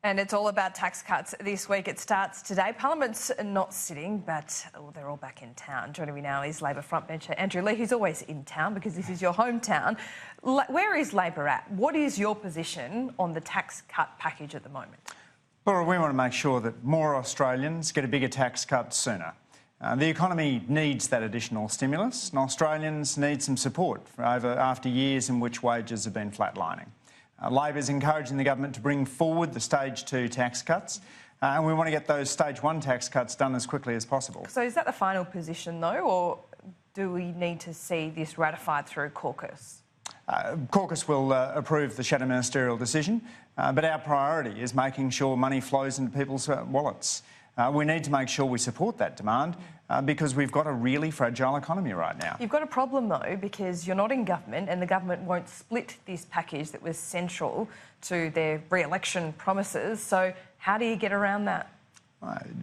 And it's all about tax cuts this week. It starts today. Parliament's not sitting, but they're all back in town. Joining me now is Labor frontbencher Andrew Leigh, who's always in town because this is your hometown. Where is Labor at? What is your position on the tax cut package at the moment? Laura, we want to make sure that more Australians get a bigger tax cut sooner. The economy needs that additional stimulus, and Australians need some support after years in which wages have been flatlining. Labor is encouraging the government to bring forward the stage 2 tax cuts, and we want to get those stage 1 tax cuts done as quickly as possible. So is that the final position though, or do we need to see this ratified through caucus? Caucus will approve the shadow ministerial decision, but our priority is making sure money flows into people's wallets. We need to make sure we support that demand because we've got a really fragile economy right now. You've got a problem though, because you're not in government and the government won't split this package that was central to their re-election promises. So how do you get around that?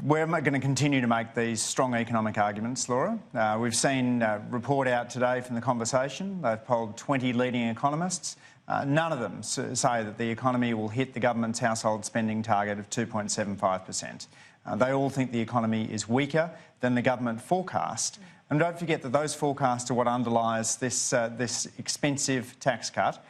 We're going to continue to make these strong economic arguments, Laura. We've seen a report out today from the Conversation. They've polled 20 leading economists. None of them say that the economy will hit the government's household spending target of 2.75%. They all think the economy is weaker than the government forecast. And don't forget that those forecasts are what underlies this expensive tax cut,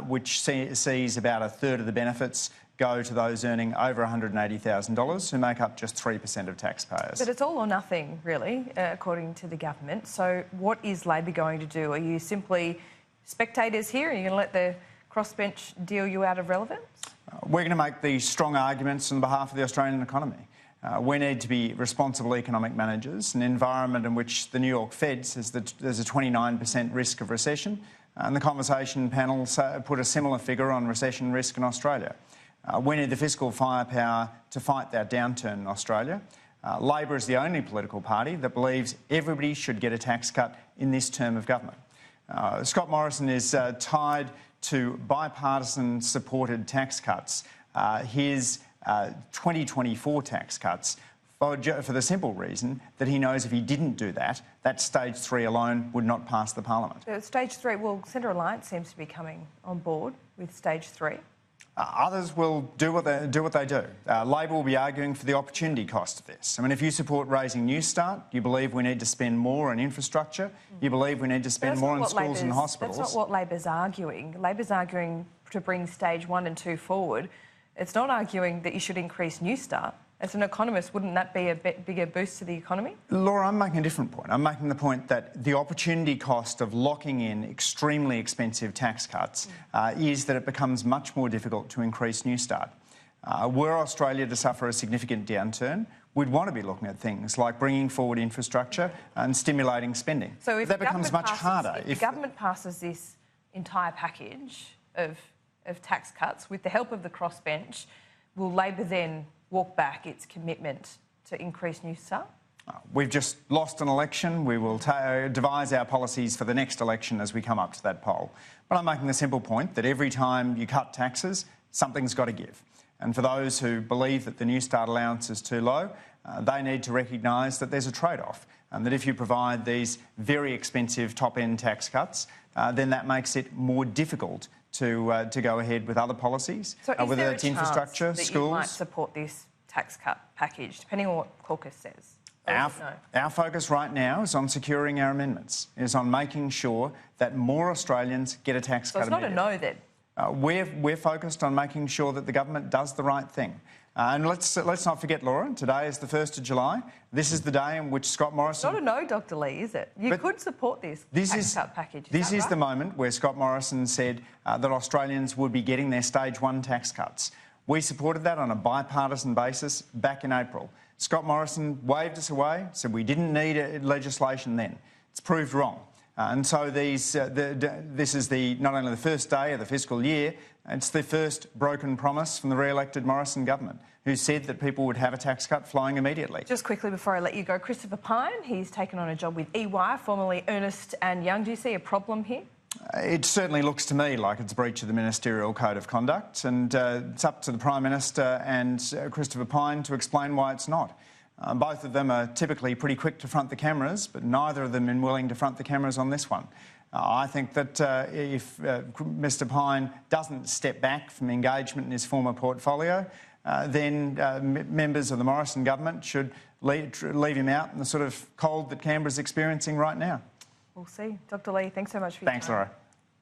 which sees about a third of the benefits go to those earning over $180,000, who make up just 3% of taxpayers. But it's all or nothing, really, according to the government. So what is Labor going to do? Are you simply spectators here? Are you going to let the crossbench deal you out of relevance? We're going to make these strong arguments on behalf of the Australian economy. We need to be responsible economic managers. An environment in which the New York Fed says that there's a 29% risk of recession, and the Conversation panel put a similar figure on recession risk in Australia. We need the fiscal firepower to fight that downturn in Australia. Labor is the only political party that believes everybody should get a tax cut in this term of government. Scott Morrison is tied to bipartisan supported tax cuts. His 2024 tax cuts for the simple reason that he knows if he didn't do that, that stage 3 alone would not pass the parliament. Stage 3, well, Centre Alliance seems to be coming on board with stage 3. Others will do what they do. Labor will be arguing for the opportunity cost of this. I mean, if you support raising Newstart, you believe we need to spend more on infrastructure, you believe we need to spend more on schools and hospitals. That's not what Labor's arguing. Labor's arguing to bring stage 1 and 2 forward. It's not arguing that you should increase Newstart. As an economist, wouldn't that be a bigger boost to the economy? Laura, I'm making a different point. I'm making the point that the opportunity cost of locking in extremely expensive tax cuts is that it becomes much more difficult to increase Newstart. Were Australia to suffer a significant downturn, we'd want to be looking at things like bringing forward infrastructure and stimulating spending. So if that becomes much harder. If the government passes this entire package of tax cuts with the help of the crossbench, will Labor then walk back its commitment to increase Newstart? We've just lost an election. We will devise our policies for the next election as we come up to that poll. But I'm making the simple point that every time you cut taxes, something's got to give. And for those who believe that the Newstart allowance is too low, they need to recognise that there's a trade-off, and that if you provide these very expensive top-end tax cuts, then that makes it more difficult to go ahead with other policies, so whether that's infrastructure, that schools. You might support this tax cut package, depending on what caucus says. Our focus right now is on securing our amendments, is on making sure that more Australians get a tax cut immediately. It's not a no then? We're focused on making sure that the government does the right thing. And let's not forget, Laura, today is the 1st of July. This is the day in which Scott Morrison... It's not a no, Dr Leigh, is it? You could support this tax cut package. This is the moment where Scott Morrison said that Australians would be getting their stage 1 tax cuts. We supported that on a bipartisan basis back in April. Scott Morrison waved us away, said we didn't need legislation then. It's proved wrong. And so this is not only the first day of the fiscal year, it's the first broken promise from the re-elected Morrison government, who said that people would have a tax cut flowing immediately. Just quickly before I let you go, Christopher Pyne, he's taken on a job with EY, formerly Ernst and Young. Do you see a problem here? It certainly looks to me like it's a breach of the Ministerial Code of Conduct, and it's up to the Prime Minister and Christopher Pyne to explain why it's not. Both of them are typically pretty quick to front the cameras, but neither of them been willing to front the cameras on this one. I think that if Mr Pyne doesn't step back from engagement in his former portfolio, then members of the Morrison government should leave him out in the sort of cold that Canberra's experiencing right now. We'll see. Dr. Lee, thanks so much for your time. Thanks, Laura.